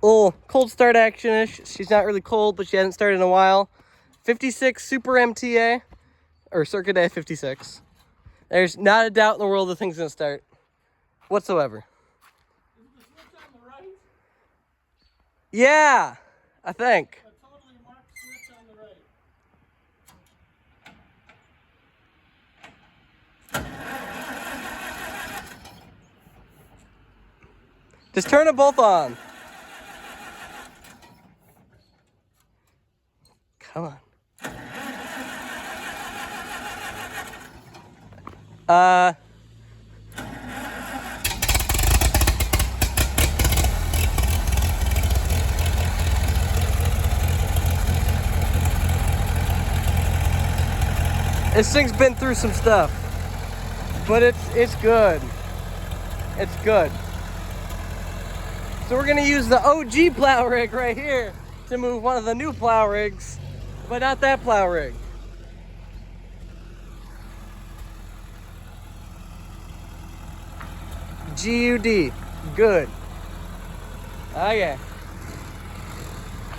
Little cold start action-ish. She's not really cold, but she hasn't started in a while. 56 Super MTA, or Circuit A 56. There's not a doubt in the world the thing's gonna start, whatsoever. Is the switch on the right? Yeah, I think. A totally marked switch on the right. Just turn them both on. Come on. This thing's been through some stuff, but it's good. It's good. So we're gonna use the OG plow rig right here to move one of the new plow rigs, but not that plow rig. GUD, good. Okay.